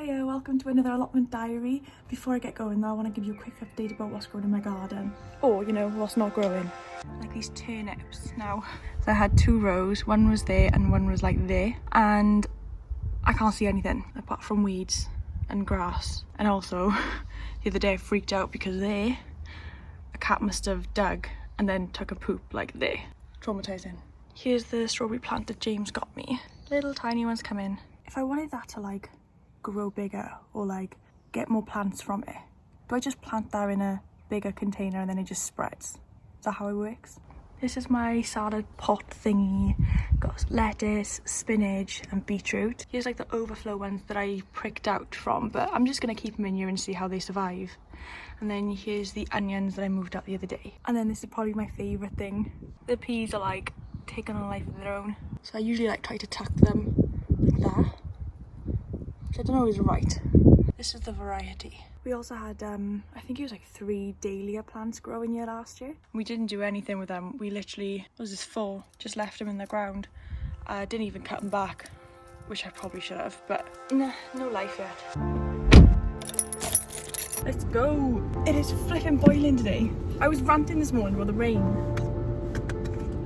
Hiya, welcome to another allotment diary. Before I get going though, I want to give you a quick update about what's growing in my garden. Or, you know, what's not growing. Like these turnips now. So I had 2 rows, one was there and one was like there. And I can't see anything apart from weeds and grass. And also, the other day I freaked out because a cat must have dug and then took a poop like there. Traumatizing. Here's the strawberry plant that James got me. Little tiny ones come in. If I wanted that to like grow bigger or like get more plants from it, do I just plant that in a bigger container and then it just spreads? Is that how it works? This is my salad pot thingy. Got lettuce, spinach and beetroot. Here's like the overflow ones that I pricked out from, but I'm just gonna keep them in here and see how they survive. And then here's the onions that I moved out the other day. And then this is probably my favourite thing. The peas are like taking on a life of their own. So I usually like try to tuck them like that, which I don't know is right. This is the variety. We also had, I think it was like 3 dahlia plants growing here last year. We didn't do anything with them. We literally, what was this 4? Just left them in the ground. Didn't even cut them back, which I probably should have, but nah, no life yet. Let's go. It is flipping boiling today. I was ranting this morning about the rain.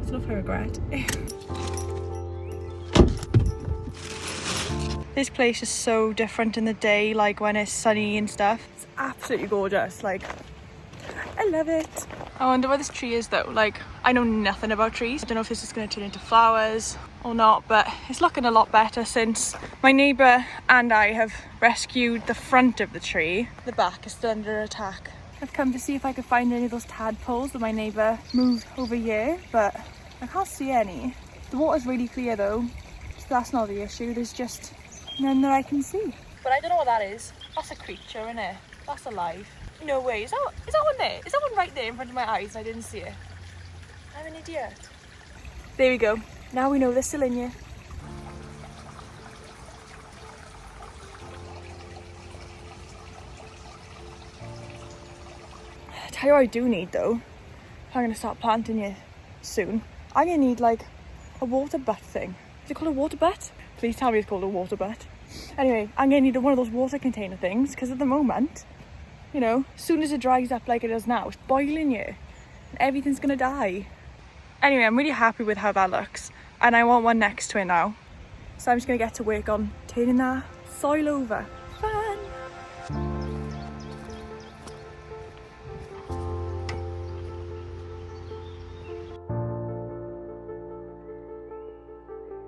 It's not for regret. This place is so different in the day, like when it's sunny and stuff. It's absolutely gorgeous, like, I love it. I wonder where this tree is though. Like, I know nothing about trees. I don't know if this is going to turn into flowers or not, but it's looking a lot better since my neighbour and I have rescued the front of the tree. The back is still under attack. I've come to see if I could find any of those tadpoles that my neighbour moved over here, but I can't see any. The water's really clear though, so that's not the issue. There's just none that I can see. But I don't know what that is. That's a creature, isn't it? That's alive. No way. Is that one there? Is that one right there in front of my eyes and I didn't see it? I'm an idiot. There we go. Now we know they're still in here. I tell you what I do need though. If I'm going to start planting here soon, I'm going to need like a water butt thing. Is it called a water butt? Please tell me it's called a water butt. Anyway, I'm going to need one of those water container things because at the moment, you know, as soon as it dries up like it does now, it's boiling here and everything's going to die. Anyway, I'm really happy with how that looks and I want one next to it now. So I'm just going to get to work on turning that soil over. Fun!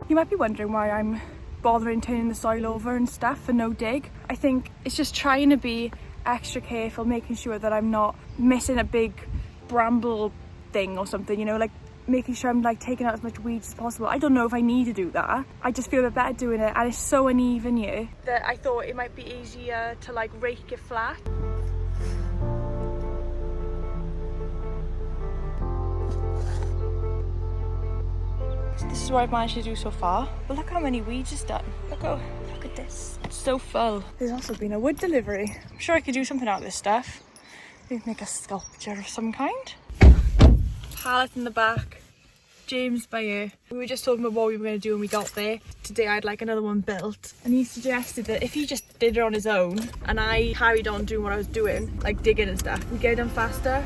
You might be wondering why I'm bothering turning the soil over and stuff for no dig. I think it's just trying to be extra careful, making sure that I'm not missing a big bramble thing or something, you know, like making sure I'm like taking out as much weeds as possible. I don't know if I need to do that. I just feel a bit better doing it and it's so uneven here that I thought it might be easier to like rake it flat. This is what I've managed to do so far, but look how many weeds it's done. Look at this, it's so full. There's also been a wood delivery. I'm sure I could do something out of this stuff. Maybe make a sculpture of some kind. Pallet in the back, James by here. We were just talking about what we were going to do when we got there. Today I'd like another one built, and he suggested that if he just did it on his own and I carried on doing what I was doing, like digging and stuff, we'd get it done faster.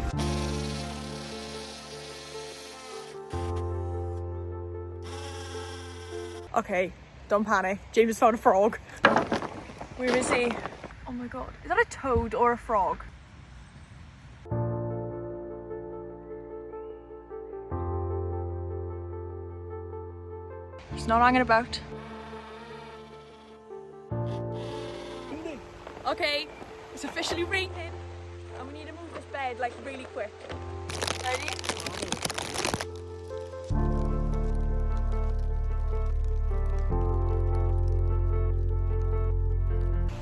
Okay, don't panic. James has found a frog. Where is he? Oh my god. Is that a toad or a frog? He's not hanging about. Okay, it's officially raining and we need to move this bed like really quick. Ready?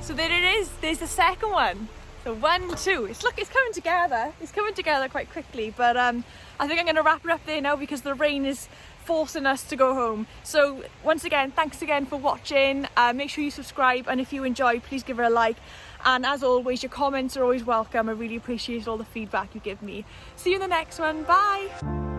So there it is, there's the second one. So 1, 2, it's coming together. It's coming together quite quickly, but I think I'm gonna wrap it up there now because the rain is forcing us to go home. So once again, thanks again for watching. Make sure you subscribe, and if you enjoy, please give it a like. And as always, your comments are always welcome. I really appreciate all the feedback you give me. See you in the next one, bye.